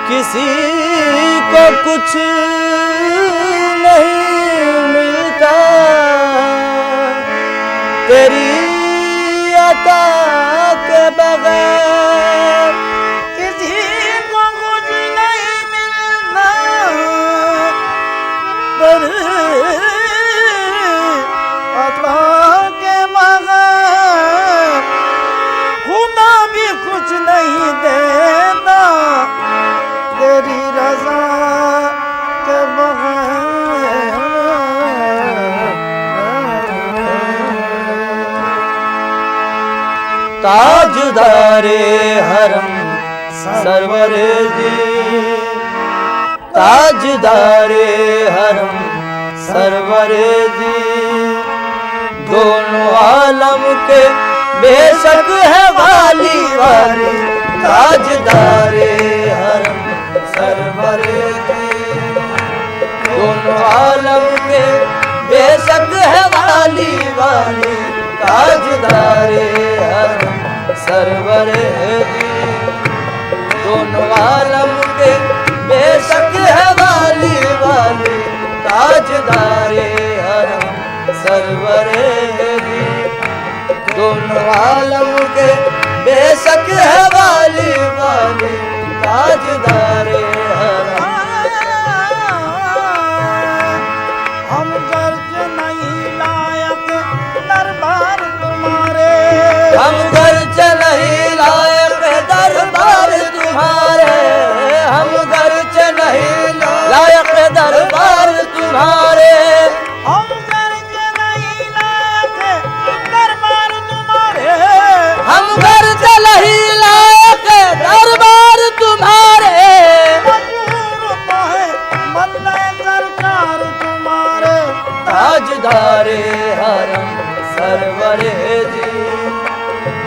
किसी को कुछ नहीं मिलता तेरी अता के बगैर, किसी को कुछ नहीं मिलता तेरी अता के बगैर, खुदा भी कुछ नहीं देता तेरी रज़ा के बगैर। ताजदारे हरम सरवरे जी, ताजदारे हरम सरवरे जी, दोनों आलम के बेशक है वाली वाली, ताजदारे हरम सरवरे जी, दोनों आलम के बेशक है वाली वाली, ताजदारे हरम सरवरे जी, दोनों आलम के बेशक है वाली वाली, ताजदारे हरम सरवरे जी, दोनों आलम के बेशक है वाली वाली, ताजदारे हरम। हम गर्ज नहीं लायक दरबार तुम्हारे, हम गर्ज नहीं लायक दरबार तुम्हारे, हम गर्ज नहीं लायक दरबार तुम्हारे, हम गर्ज नहीं लायक दरबार तुम्हारे, हम गर्ज नहीं लायक दरबार तुम्हारे, मंजूर तो है बदले सरकार तुम्हारे, ताजदारे हरम सरवरे जी,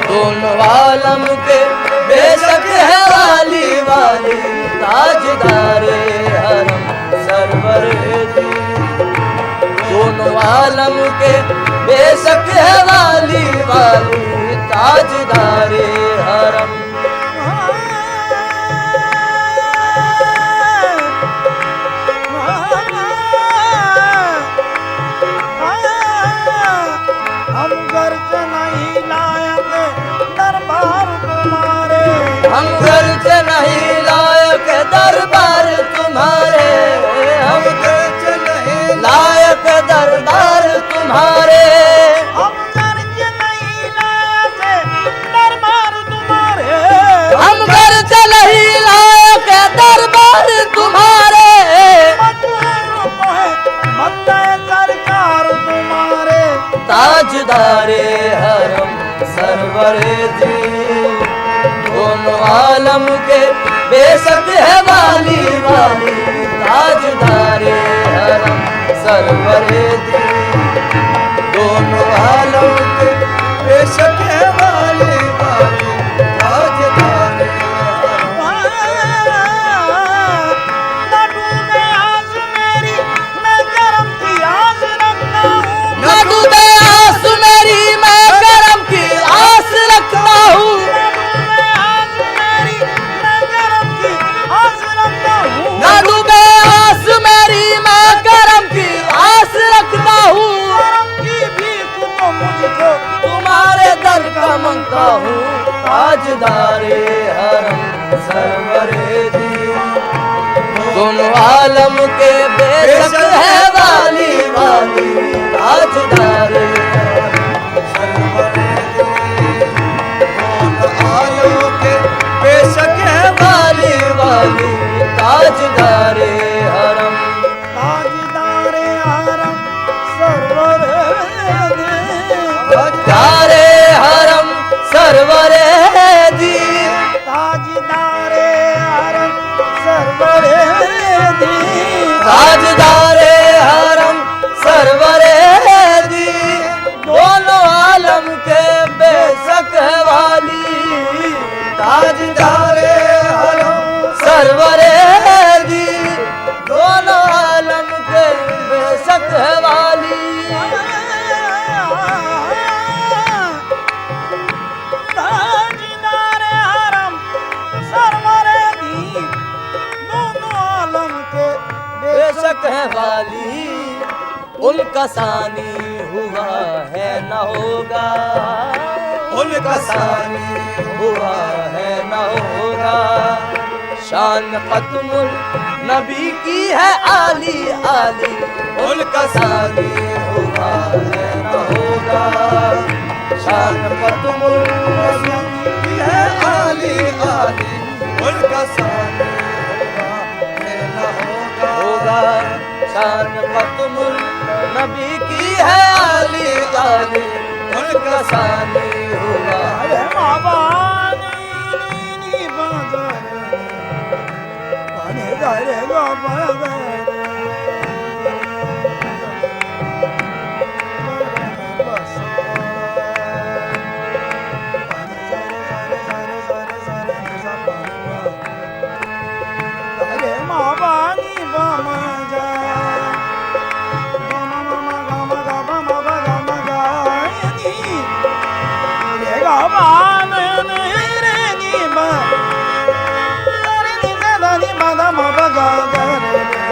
दोनों आलम के बेशक है वाली वाली, ताजदारे हरम सरवरे जी, दोनों आलम के बेशक है वाली वाली, ताजदारे हरम। हम गर्ज नहीं लायक दरबार तुम्हारे, हम गर्ज नहीं लायक दरबार तुम्हारे, हम गर्ज नहीं लायक दरबार तुम्हारे, हम गर्ज नहीं लायक दरबार तुम्हारे, हम गर्ज नहीं लायक दरबार तुम्हारे, मंजूर तो है बदले सरकार तुम्हारे, ताजदारे हरम सरवरे जी, दोनों आलम के बेशक है वाली वाली, ताजदारे हरम सरवरे जी, दोनों आलम के बेशक है वाली वाली, ताजदारे न डूबे आस मेरी मैं करम की आस रखता हूँ, न डूबे भीखता हूँ, करम की भीख तो मुझको तुम्हारे दर का मांगता हूँ। ताजदारे हरम सरवरे दी, दोनों आलम के बेशक है वाली वाली। ताजदारे सरवरे दी, दोनों आलम के बेशक है वाली वाली। ताजदारे हरम, ताजदारे हरम सरवरे दी, ताजदारे हरम सरवरे दी, ताजदारे हरम सरवरे दी, ताजदारे हरम सरवरे दी, दोनों आलम के बेशक है वाली। ताजदारे हरम सरवरे दी, दोनों आलम के बेशक है वाली। ताजदारे हरम सरवरे दी, दोनों आलम के बेशक है वाली। उनका सानी हुआ है न होगा, उनका सानी हुआ है न होगा। शान खत्मुल नबी की है आली आली, उनका सानी हुआ है न होगा। शान खत्मुल नबी की है आली आली, उनका सानी हुआ है न होगा। शान खत्मुल नबी की है आली आली, उनका सानी हुआ। अरे बाबा नी बदर पानी गरे बाबा गरे बस पानी सारे सारे सारे सारे निसा पानी। अरे बाबा नी बामा जा बामा मामा गामा गामा बाबा गामा गायनी रे गामा रे नी बा रे नी दा नी बादा माबा गा गा रे रे।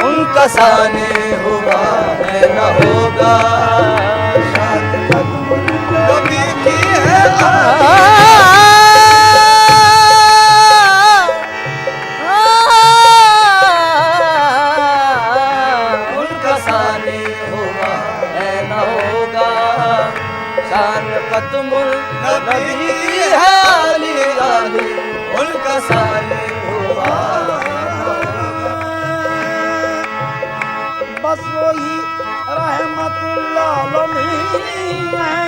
उनका सानी हुआ है न होगा। शान खत्मुल नबी की है उनका सानी हुआ है न होगा। शान खत्मुल नबी की है आली आली, उनका सानी हुआ। बस वही रहमतुल्लाह आलमीन है,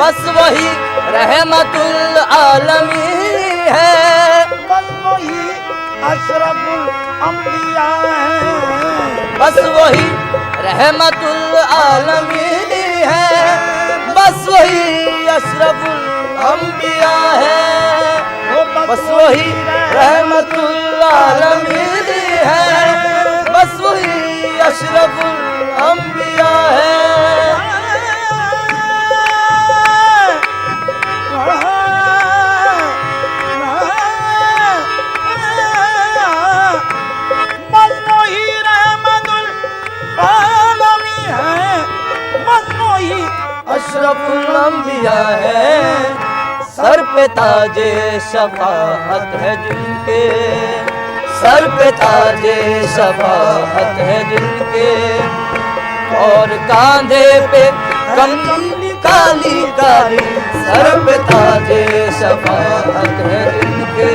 बस वही रहमतुल आलमीन है, बस वही अशरफुल अंबिया है, बस वही रहमतुल आलमीन है, बस वही अशरफुल अंबिया है। बस वही रहमतुल आलमीन है, बस वही अशरफुल अंबिया है। मजनूही रहमतुल आलमीन है, मजनूही अशरफुल अंबिया है। सर पे ताजे शफाअत है जिनके, सर पे ताजे शफाअत है जिनके, और कांधे पे कमली काली काली। सर पे ताजे शफाअत है जिनके,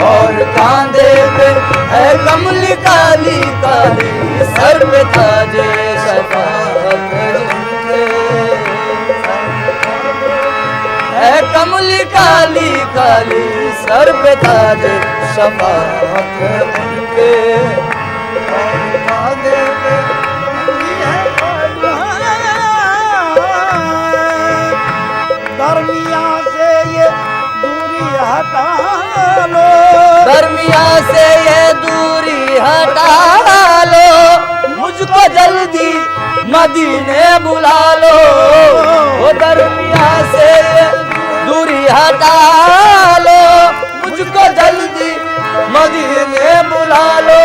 और कांधे पे है कमली काली काली। सर पे ताजे शफाअत है जिनके, है कमली काली काली। सर पे ताजे शफाअत है उनके, और कांधे पे कमली है दरमिया से ये दूरी हटा लो, दरमिया से ये दूरी हटा लो। मुझको जल्दी मदीने बुला लो, वो दरमिया से ये दूरी हटा लो। मुझको जल्दी मदीने बुला लो।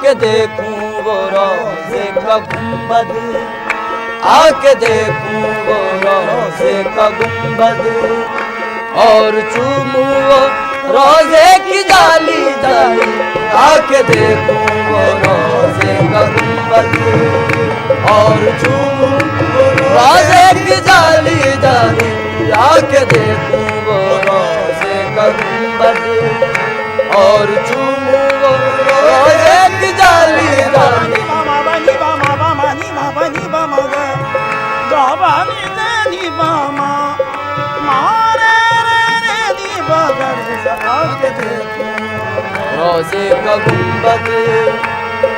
आके देखूं वो रोज़े का गुंबद, आके देखूं वो रोज़े का गुंबद, और चूमूं वो रोज़े की जाली जाली, आके देखूं वो रोज़े का गुंबद, और चूमूं रोज़े की जाली जाली, आके देखूं वो रोज़े का गुंबद, और चूमूं वो रोज़े की जाली जाली। रोज़े का गुंबद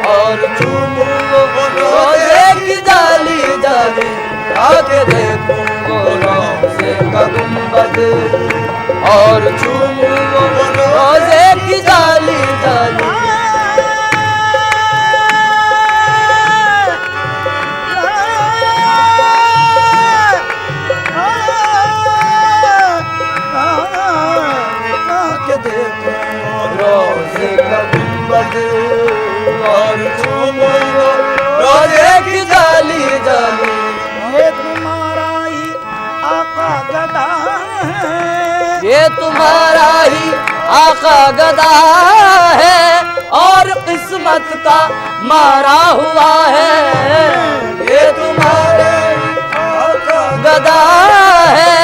और चूमूं वो रोज़े की जाली जाली, आके देखूं वो रोज़े का गुंबद, और चूमूं वो रोज़े की जाली जाली। रोज़े का गुंबद और चूमूं वो रोज़े की जाली जाली। ये तुम्हारा ही आका गदा है, ये तुम्हारा ही आका गदा है, और किस्मत का मारा हुआ है। ये तुम्हारा ही आका गदा है,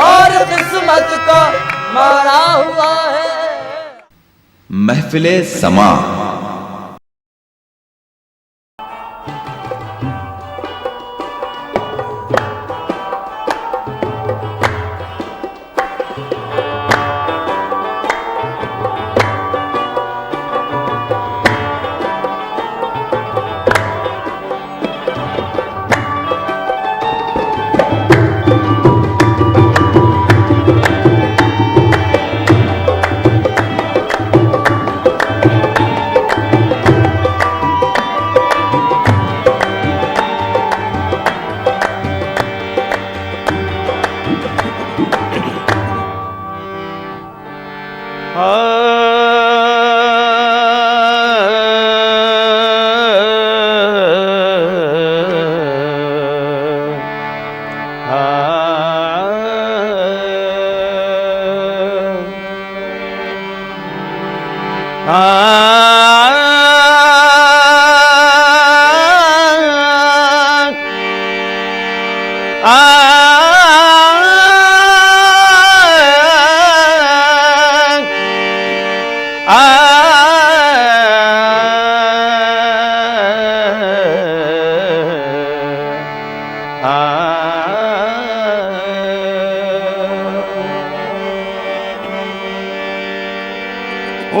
और किस्मत का मारा हुआ है। महफिले समा।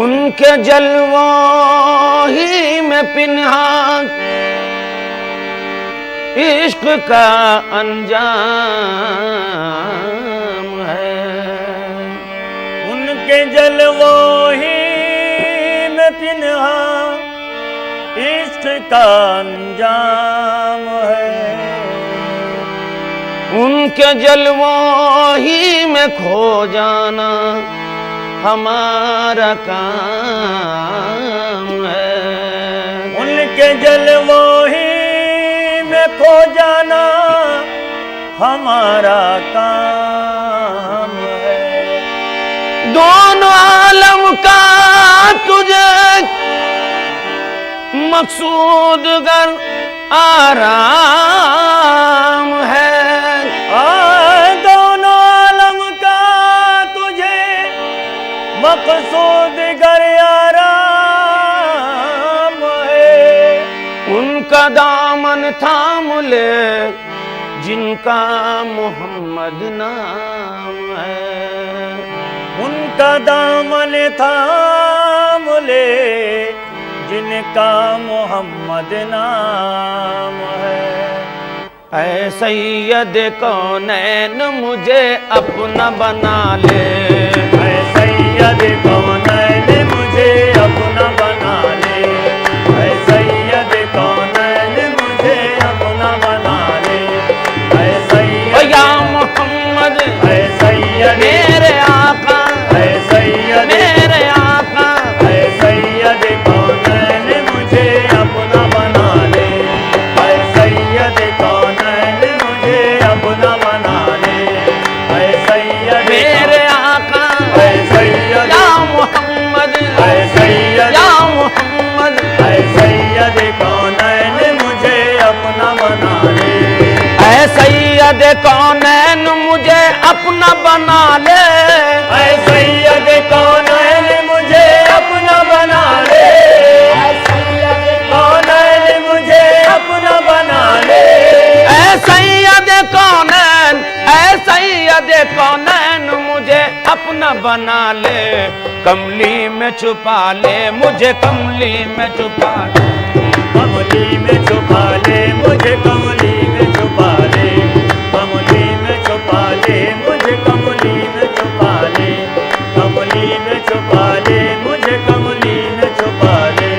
उनके जलवों ही में पिन्हा इश्क का अंजाम है। उनके जलवों ही में पिन्हा इश्क का अंजाम है। उनके जलवों ही में खो जाना हमारा काम है। उनके जलवों ही में खो जाना हमारा काम है। दोनों आलम का तुझे मकसूद गर आराम है। दोनों आलम का तुझे मकसूद गर आराम है। उनका दामन थाम ले जिनका मोहम्मद नाम है। उनका दामन थाम ले जिनका मोहम्मद नाम है। ऐ सैयद कौनैन मुझे अपना बना ले। ऐ सैयद कौनैन मुझे अपना बना ले। ऐ सैयद कौनैन मुझे अपना बना ले। ऐ सैयद या मोहम्मद, ऐ सैयद मेरे आका, ऐ सैयद मेरे आका, ऐ सैयद कौनैन मुझे कौनैन मुझे अपना बना ले, ऐ सैयद कौनैन मुझे अपना बना ले, ऐ सैयद कौनैन मुझे अपना बना ले, ऐ सैयद कौनैन, ऐ सैयद कौनैन मुझे अपना बना ले, कमली में छुपा ले मुझे, कमली में छुपा ले, कमली में छुपा ले मुझे, कमली में छुपा ले, कमली में छुपा ले मुझे, कमली में छुपा ले, कमली में छुपा ले मुझे, कमली में छुपा ले,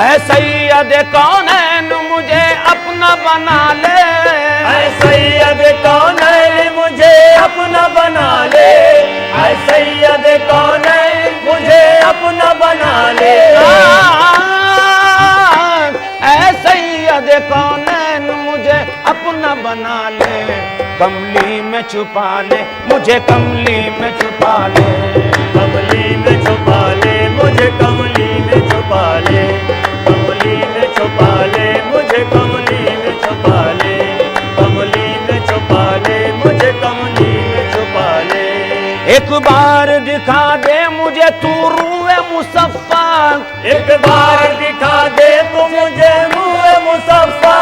ऐ सैयद कौनैन मुझे अपना बना ले, ऐ सैयद कौनैन मुझे अपना बना ले, ऐ सैयद कौनैन मुझे अपना बना ले, ऐ सैयद कौनैन मुझे अपना बना ले, कमली में छुपा ले मुझे, कमली में छुपा ले, कमली में छुपा ले मुझे, कमली में छुपा ले, कमली में छुपा ले मुझे, कमली में छुपा ले, कमली में छुपा ले मुझे, कमली में छुपा ले, एक बार दिखा दे मुझे तू रूए मुसफ्फा, एक बार दिखा दे तू मुझे रूए मुसफ्फा,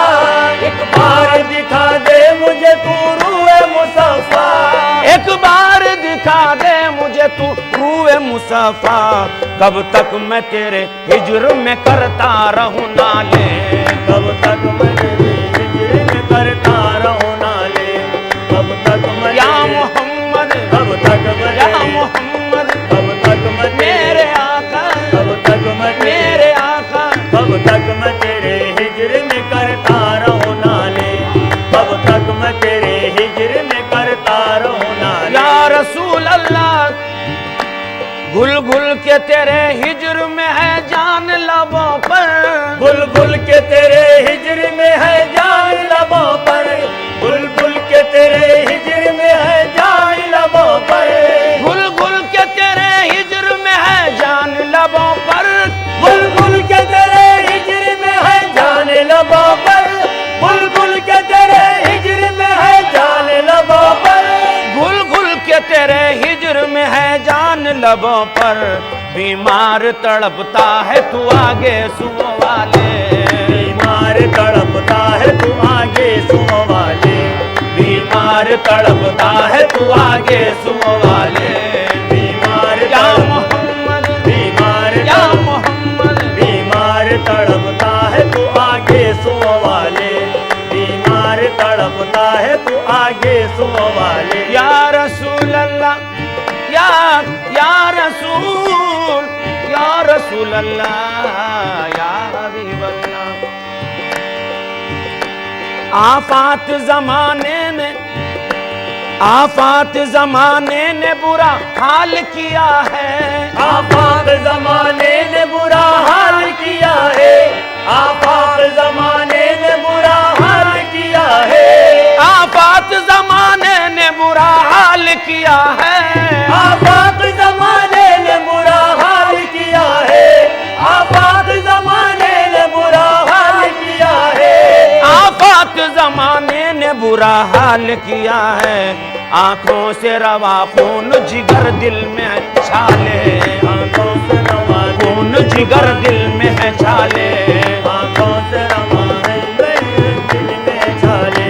एक बार दिखा दे मुझे तू रूए मुसफ्फा, एक बार दिखा दे मुझे तू रूए मुसफ्फा, कब तक मैं तेरे हिज्र में करता रहूं नाले, कब तक मैं तेरे हिज्र में करता रहूं नाले, कब तक मैं या मोहम्मद, कब तक मैं या मोहम्मद, कब तक मैं मेरे आका, कब तक मैं मेरे आका, कब तक मैं तेरे हिज्र में करता रहूं नाले, कब तक मैं तेरे हिज्र में करता रहूं नाले, या रसूल अल्लाह, घुल घुल के तेरे हिज्र में है जान लबों पर, बुल बुल के तेरे हिज्र में है जान लबों पर, बुल बुल के तेरे हिज्र में है जान लबों पर, घुल घुल के तेरे हिज्र में है जान लबों पर, बुल बुल के तेरे हिज्र में है जान लबों पर, बुल बुल के तेरे हिज्र में है जान लबों पर, घुल घुल के तेरे हिज्र में है जान लबों पर, बीमार तड़पता है तू आगे सुओ वाले, बीमार तड़पता है तू आगे सुओ वाले, बीमार तड़पता है तू आगे सुओ वाले, बीमार या मोहम्मद, बीमार या मोहम्मद, बीमार तड़पता है तू आगे सुओ वाले, बीमार तड़पता है तू आगे सुओ वाले, या रसूल अल्लाह, या रसूल, या रसूल अल्लाह, या हबीब अल्लाह, आफात जमाने ने, आफात जमाने ने बुरा हाल किया है, आफाक जमाने ने बुरा हाल किया है, आफाक जमाने ने बुरा हाल किया है, आफात जमाने ने बुरा हाल किया है, आफाक जमाने ने बुरा हाल किया है, आफाक जमाने ने बुरा हाल किया है, आफात जमाने ने बुरा हाल किया है, आंखों से रवा खून जिगर दिल में है छाले, आंखों से रवा खून जिगर दिल में है छाले, आंखों से रवा है दिल में छाले,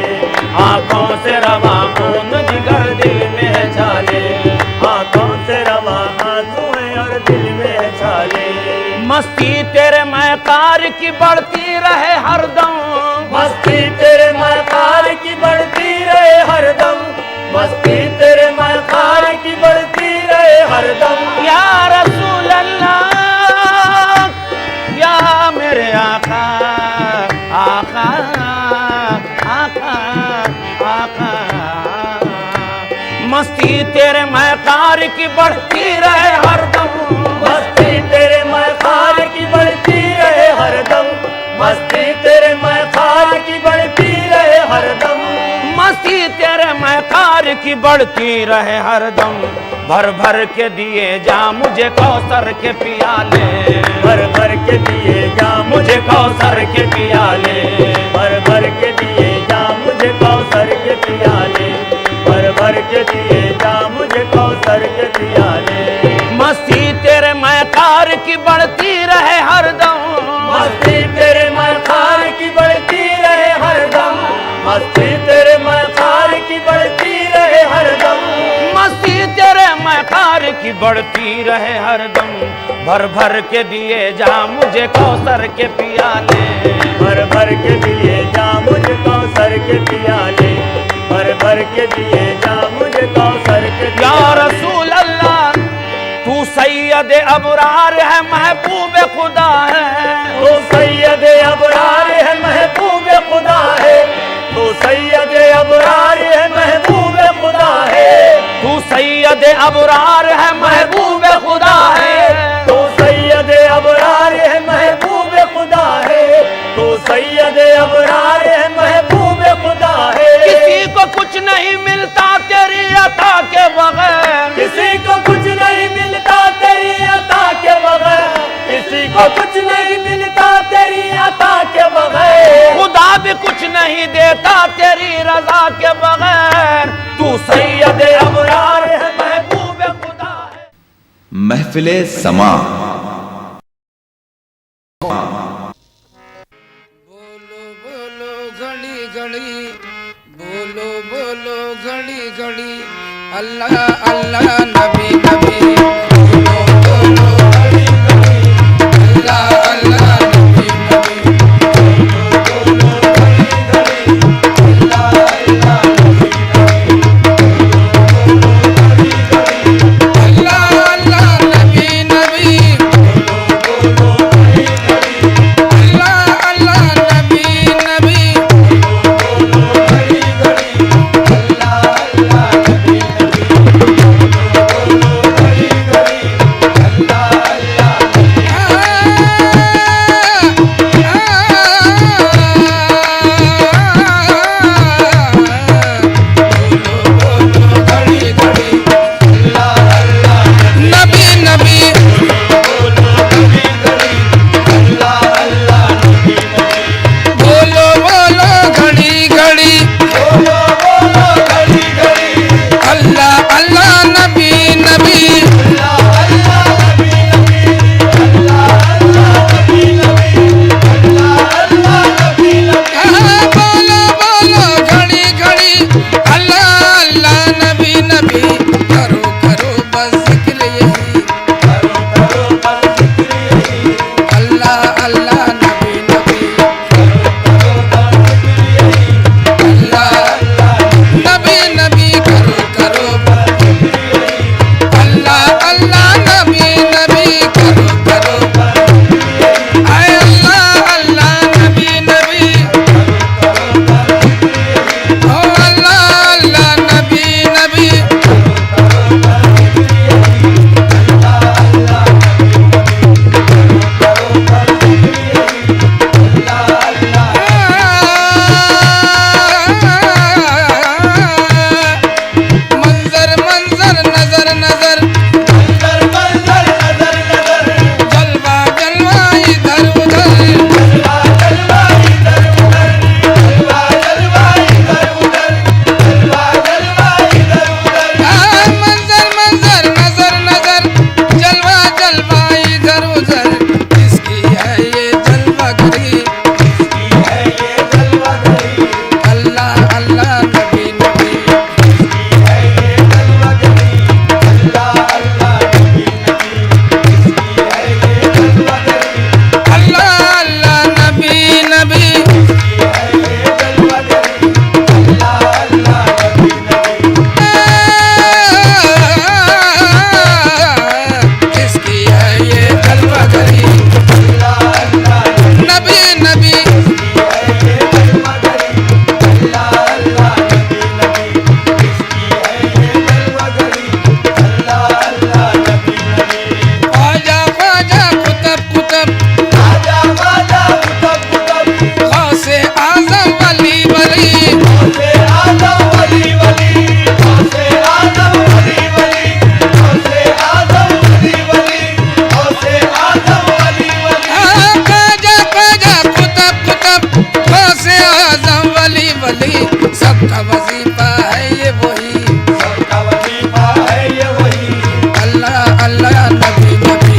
आंखों से रवा खून जिगर दिल में है छाले, आंखों से रवा आंसू है और दिल में छाले, मस्ती तेरे मैकार की बढ़ती रहे हरदम, मस्ती तेरे मकार की बढ़ती रहे हरदम, मस्ती तेरे मकार की बढ़ती रहे हरदम, या रसूल अल्लाह, या मेरे आका, आका, आका, आका, मस्ती तेरे मैकार की बढ़ती रहे हरदम, मस्ती तेरे मकार की बढ़ती रहे हरदम, मस्ती तेरे मकार की बढ़ती रहे हरदम, मस्ती तेरे मैकार की बढ़ती रहे हरदम, भर भर के दिए जा मुझे कौसर के पियाले, भर भर के दिए जा मुझे कौसर के पियाले, भर भर के दिए जा मुझे कौसर के पियाले, की बढ़ती रहे हरदम, मस्ती तेरे मखार की बढ़ती रहे हरदम, मस्ती तेरे मखार की बढ़ती रहे हरदम, मस्ती तेरे मकार की बढ़ती रहे हरदम। भर भर के दिए जा मुझे कौसर के पियाले, भर भर के दिए जा मुझे कौसर के पियाले, भर भर के दिए जा मुझे कौसर के या पियाले। रसूल अल्लाह तू सैयद अबरार है महबूब खुदा है, तू सैयद अबरार है महबूब खुदा है, तू सैयद अबरार है महबूब खुदा है, तू सैयद अबरार है महबूब खुदा है, तू सैयद अबरार है महबूब खुदा है, तू सैयद अबरार है महबूब खुदा है। किसी को कुछ नहीं मिलता तेरी अता के बगैर, किसी को कुछ नहीं मिलता तेरी अता के बगैर, किसी को कुछ नहीं मिलता तेरी अता के बगैर, खुदा भी कुछ नहीं देता तेरी रजा के बगैर। तू सैयद अबरार है महबूब खुदा है। महफिले समा। बोलो बोलो घड़ी घड़ी, बोलो बोलो घड़ी घड़ी, अल्लाह अल्लाह नबी नबी। बोलो बोलो घड़ी घड़ी, अल्लाह अल्लाह नबी नबी। बोलो बोलो घड़ी घड़ी, अल्लाह अल्लाह नबी नबी। बोलो बोलो घड़ी घड़ी, अल्लाह अल्लाह नबी नबी। बोलो बोलो घड़ी घड़ी, अल्लाह अल्लाह नबी नबी। बोलो घड़ी घड़ी, अल्लाह अल्लाह नबी नबी। बोलो घड़ी घड़ी, अल्लाह अल्लाह नबी नबी। बोलो बोलो घड़ी घड़ी, अल्लाह अल्लाह नबी नबी। बोलो बोलो घड़ी घड़ी, अल्लाह अल्लाह नबी नबी। करो करो बस जिक्र यही, अल्लाह अल्लाह नबी नबी। अल्लाह नबी नबी, करो करो, अल्लाह अल्लाह नबी नबी, करो करो। आए अल्लाह अल्लाह नबी नबी, ओ अल्लाह अल्लाह नबी नबी। मंजर मंजर नजर नजर, जलवा जलवा इधर उधर, मंजर मंजर नजर नजर, जलवा जलवा इधर उधर। किसकी है ये जलवा घड़ी, अल्लाह अल्लाह नबी नबी। अल्लाह अल्लाह नबी नबी। किसकी है ये जलवा घड़ी, नबी नबी। ख्वाजा ख्वाजा कुतब कुतब, गौसे आज़म वली वली, ख्वाजा ख्वाजा कुतब कुतब, गौसे आज़म वली वली। सबका वजीफा है ये वही, अल्लाह अल्लाह नबी नबी।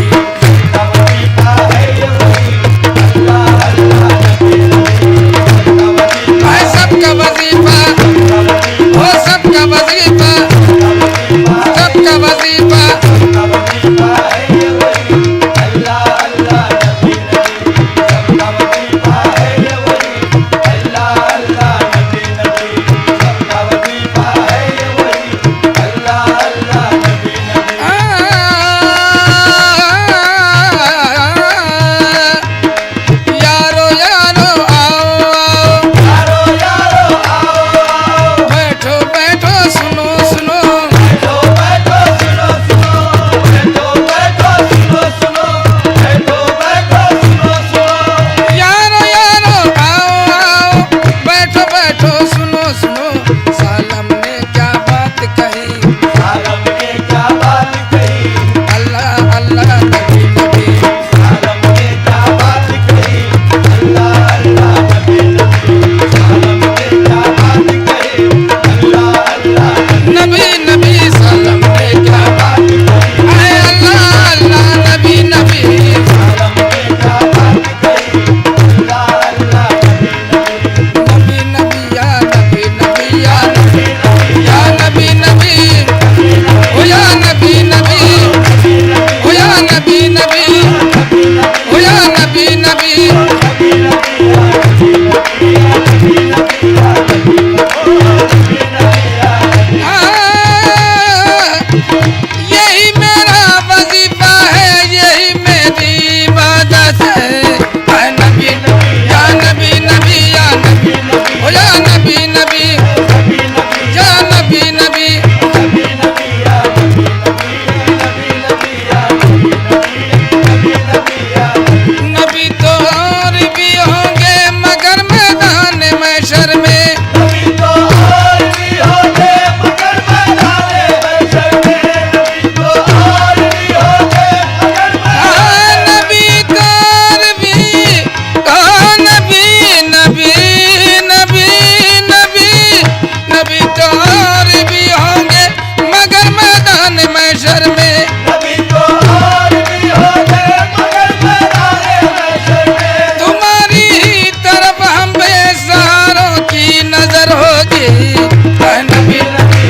नबी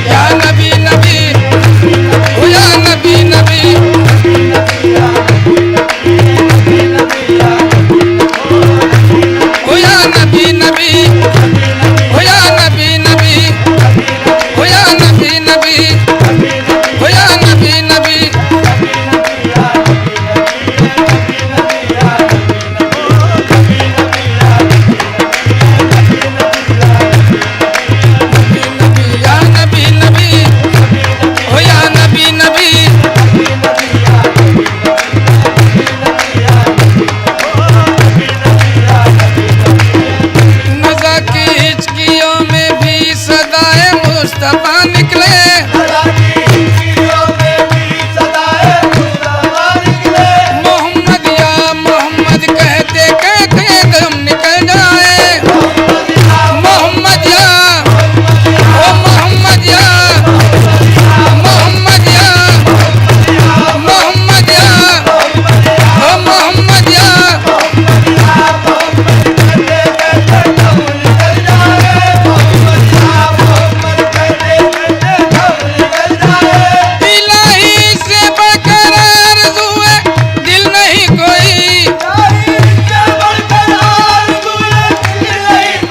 या नबी नबी ओ या नबी नबी ओ या नबी नबी ओ या नबी नबी ओ या नबी नबी ओ या नबी नबी या नबी नबी ओ या नबी नबी नज़ा की हिचकियों में भी सदाए मुस्तफा निकले मोहम्मद या मोहम्मद कहते कहते दम निकल जाए मोहम्मद या ओ मोहम्मद या मोहम्मद या मोहम्मद या ओ मोहम्मद या इलाही से बढ़कर आरज़ू है दिल नहीं कोई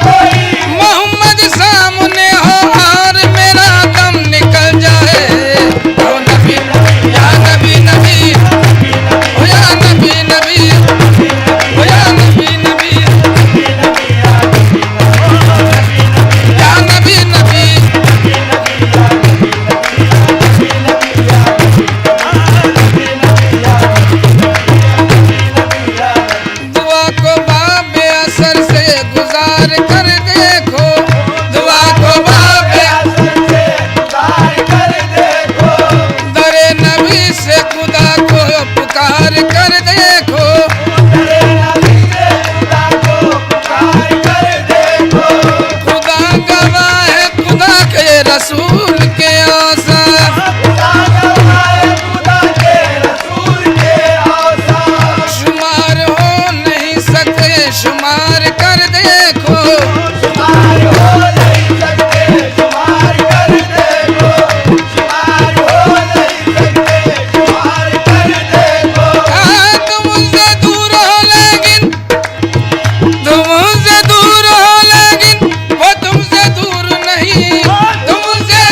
मोहम्मद सामने हो और मेरा दम निकल जाए ओ नबी या नबी नबी ओ या नबी नबी ओ या नबी नबी या नबी नबी दुआ को बाबे असर से गुजार कर देखो दुआ को बाबे दरे नबी से खुदा को पुकार कर देखो खुदा गवाह है खुदा के रसूल के आसा शुमार हो नहीं सकते शुमार कर देखो तुम उनसे दूर हो लेकिन तुम उनसे दूर हो लेकिन वो तुमसे दूर नहीं तुम उनसे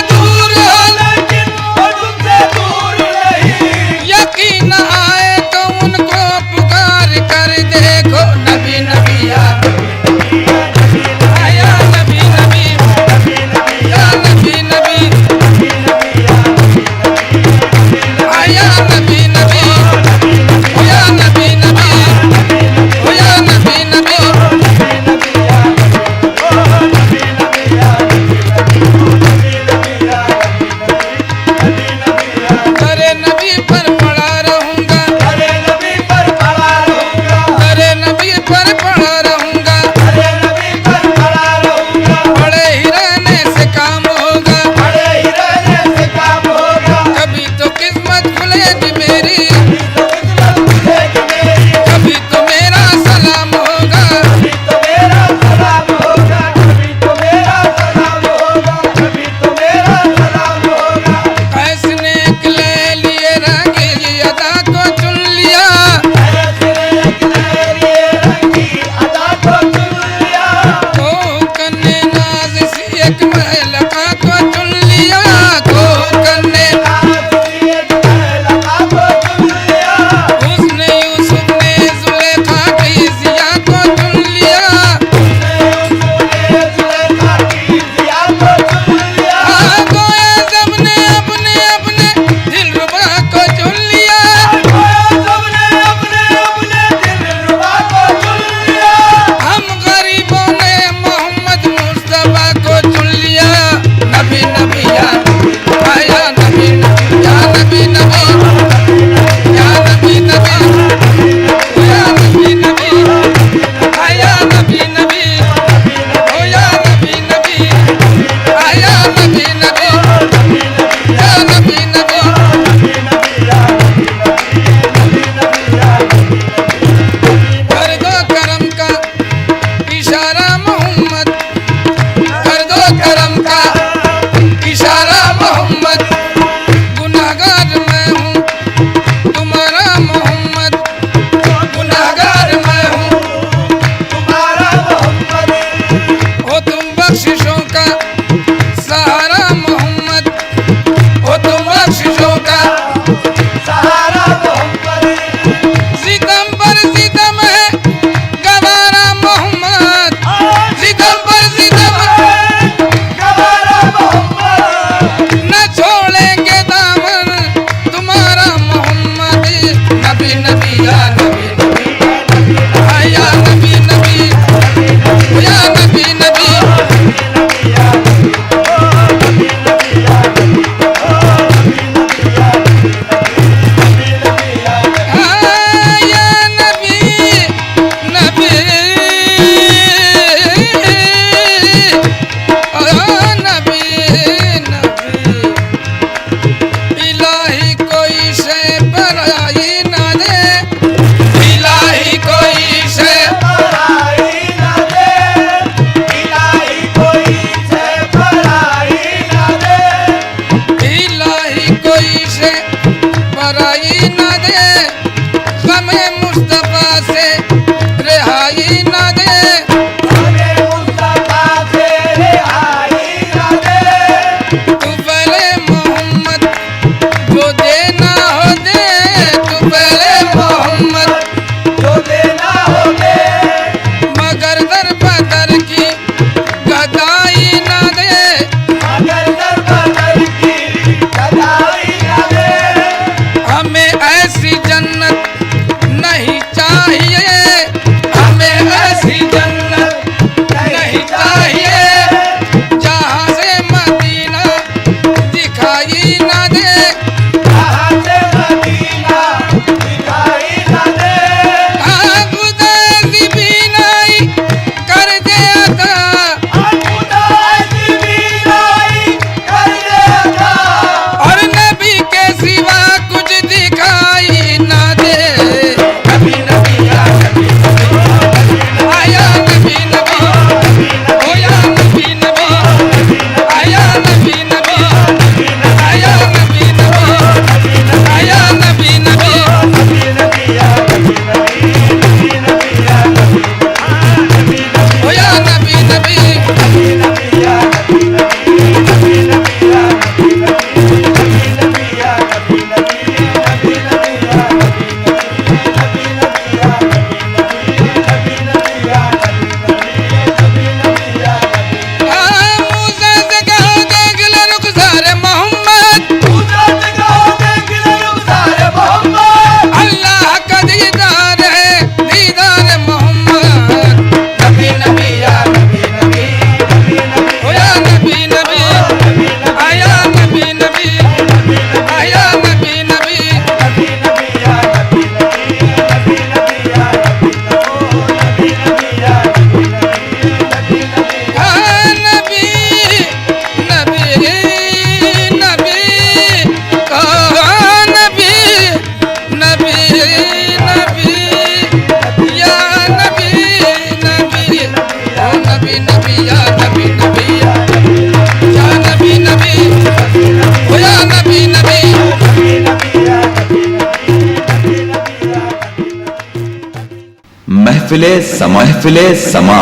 महफिले समा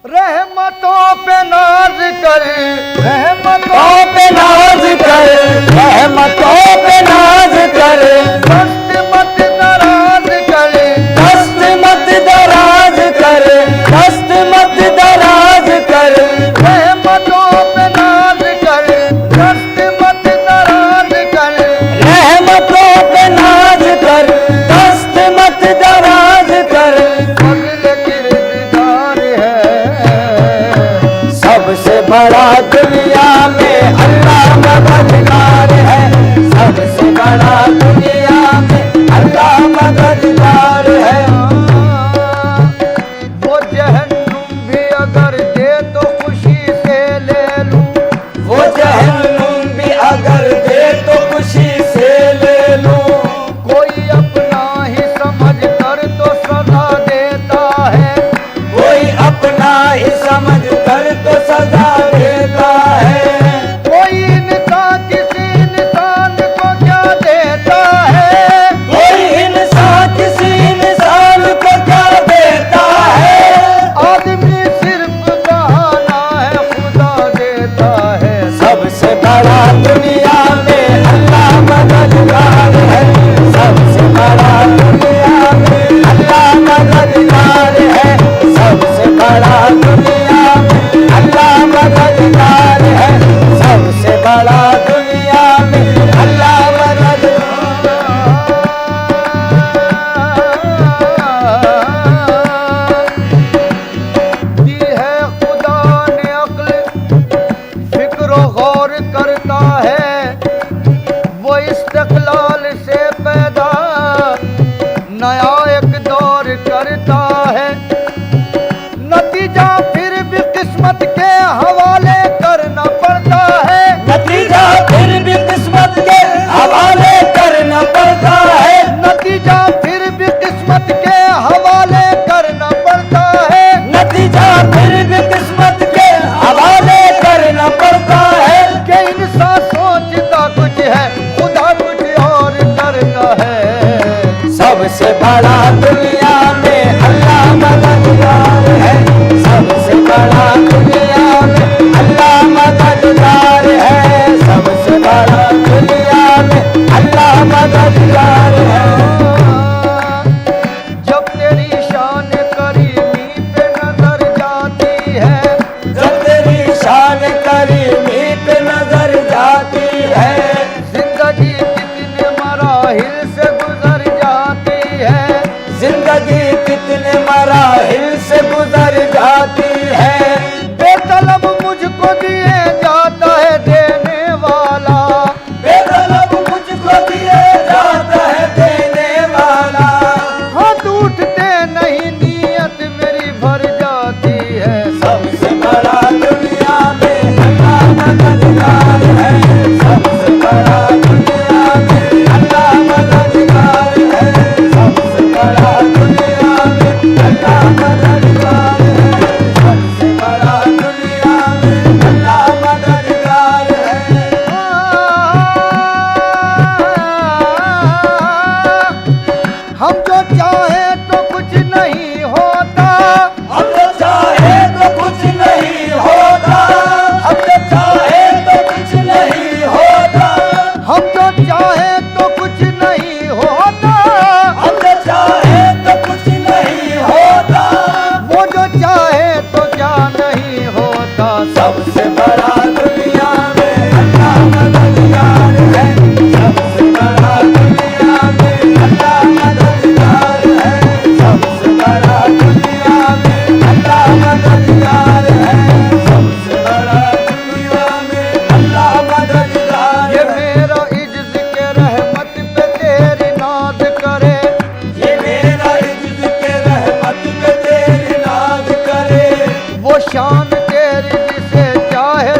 रहमतों पे नाज कर, रहमतों पे नाज कर, रहमतों पे नाज कर, दस्त मत दराज कर, दस्त मत दराज कर, दस्त मत दराज कर, रहमतों पे नाज कर, दस्त मत दराज कर, रहमतों पे नाज कर, दस्त मत दराज कर, फज़ल किरदार है सबसे बड़ा दुनिया में अल्लाह मददगार है, सबसे बड़ा दुनिया में अल्लाह मददगार है। वो जहन्नुम भी अगर दे तो खुशी से ले लूं, वो जहन्नुम भी अगर दे तो खुशी से ले लूं, कोई अपना ही समझ कर तो सजा देता है, कोई अपना ही समझ कर तो सजा देता है, कोई इंसान किसी इंसान को क्या देता है, कोई इंसान किसी इंसान को क्या देता है, आदमी सिर्फ बहाना है खुदा देता है, सबसे बड़ा दुनिया में अल्लाह मददगार है, सबसे बड़ा दुनिया में अल्लाह मददगार है, सबसे बड़ा दुनिया में अल्लाह मददगार है, सबसे बड़ा दुनिया में अल्लाह दी है खुदा ने अक्ल, फिक्र गौर करता है, वो इस्तक़लाल से पैदा नया एक दौर करता है, नतीजा फिर भी किस्मत के हवाले करना पड़ता है, नतीजा फिर भी किस्मत के हवाले करना पड़ता है, नतीजा फिर भी किस्मत के हवाले करना पड़ता है, नतीजा फिर भी किस्मत के हवाले करना पड़ता है, कि इंसान सोचता कुछ है खुदा कुछ और करता है, सबसे बड़ा दुनिया में अल्लाह मददगार है, सबसे बड़ा दुनिया में अल्लाह मददगार है, सबसे बड़ा दुनिया में अल्लाह मददगार है। जब तेरी शान करीमी पे नजर जाती है, जब तेरी शान करीमी पे नजर जाती है, जिंदगी कितने मराहिल से गुजर जाती है, जिंदगी कितने मराहिल से गुजर जाती है, बेतलब मुझको दिए जाता है देने वाला, बेतलब मुझको दिए जाता है देने वाला, हाथ उठते नहीं नीयत मेरी भर जाती है, सबसे बड़ा दुनिया में अल्लाह मददगार है, सबसे बड़ा दुनिया में अल्लाह मददगार है, सबसे बड़ा दुनिया में अल्लाह मददगार है, सबसे बड़ा दुनिया में अल्लाह मददगार है। हम जो चाहे तो कुछ नहीं होता, हम जो चाहे तो कुछ नहीं होता, हम जो चाहे तो कुछ नहीं होता, हम जो चाहे तो कुछ नहीं होता, हम जो चाहे तो कुछ नहीं होता, वो जो चाहे तो क्या नहीं होता, सबसे बड़ा दुनिया में अल्लाह मददगार है, सबसे बड़ा दुनिया में अल्लाह मददगार है, सबसे बड़ा दुनिया में अल्लाह मददगार है, सबसे बड़ा दुनिया में अल्लाह मददगार। ये मेरा इज्ज़ के रहमत पे तेरी नाज करे, ये मेरा इज्ज़ के रहमत पे तेरी नाज करे, वो शान तेरी जिसे चाहे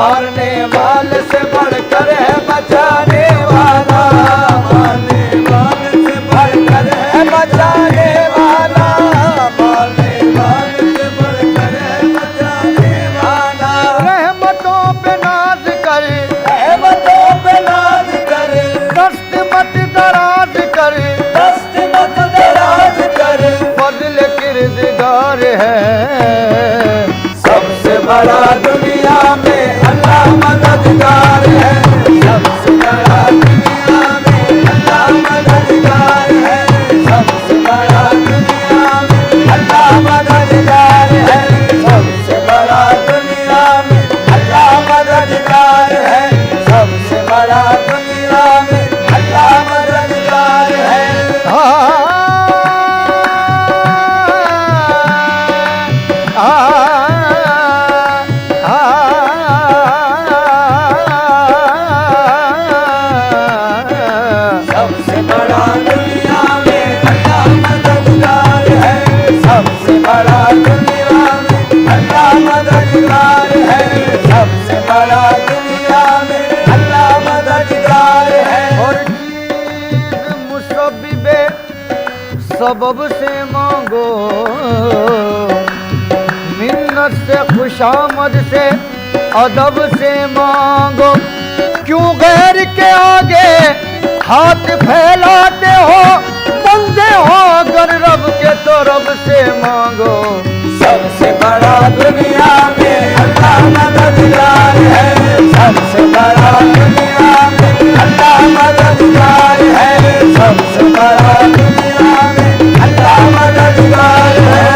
मारने वाले से बढ़कर है बचाने वाला, मारने वाले से बढ़कर है बचाने वाला, मारने वाले से बढ़कर है बचाने वाला। रहमतों पे नाज कर, रहमतों पे नाज कर, दस्त मत दराज कर, दस्त मत दराज कर, फजल किरदगार है सबसे बड़ा दुनिया में अल्लाह मददगार है, सबसे बड़ा दुनिया में अल्लाह मददगार है, सबसे बड़ा दुनिया में अल्लाह मददगार है, सबसे बड़ा दुनिया में अल्लाह मददगार है, सबसे बड़ा दुनिया में अल्लाह मददगार है। सबसे बड़ा दुनिया में अल्लाह मददगार है, सबसे बड़ा दुनिया में अल्लाह मददगार है, सबसे बड़ा दुनिया में अल्लाह मददगार है। और चीज़ मुसब्बिबे सबब से मांगो, मिन्नत से खुशामद से अदब से मांगो, क्यों गैर के आगे हाथ फैलाते हो, बंदे हो अगर रब के तो रब से मांगो। सबसे बड़ा दुनिया में अल्लाह मददगार है, सबसे बड़ा दुनिया में अल्लाह मददगार है, सबसे बड़ा दुनिया में अल्लाह मददगार है।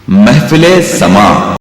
महफिले समा।